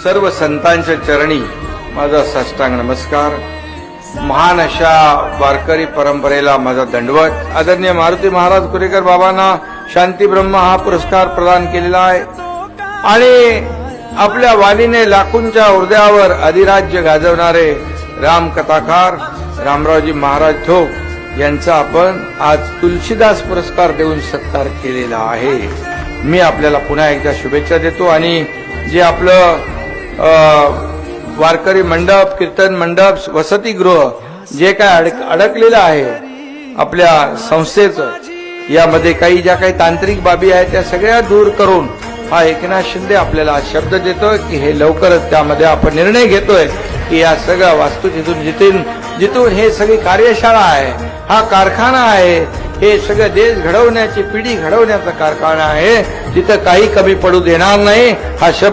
सर्व संतांच्या चरणी माझा साष्टांग नमस्कार। महान अशा वारकरी परंपरेला माझा दंडवत। आदरणीय मारुती महाराज कुरेकर बाबांना शांती ब्रह्म हा पुरस्कार प्रदान केलेला आहे आणि आपल्या वाणीने लाखोंच्या हृदयावर अधिराज्य गाजवणारे रामकथाकार रामरावजी महाराज ठोक यांचा आपण आज तुलसीदास पुरस्कार देऊन सत्कार केलेला आहे। मी आपल्याला पुन्हा एकदा शुभेच्छा देतो आणि जे आपलं वारकरी मंडप, कीर्तन मंडप, वसतिगृह जे काय अडकलेलं आहे आपल्या संस्थेचं, यामध्ये काही ज्या काही तांत्रिक बाबी आहेत त्या सगळ्या दूर करून हा एकनाथ शिंदे आपल्याला शब्द देतोय की हे लवकरच त्यामध्ये आपण निर्णय घेतोय की या सगळ्या वास्तू जिथून हे सगळी कार्यशाळा आहे, हा कारखाना आहे, हे सगळं देश घडवण्याची, पिढी घडवण्याचा कारखाना आहे, तिथं काही कमी पडू देणार नाही हा शब्द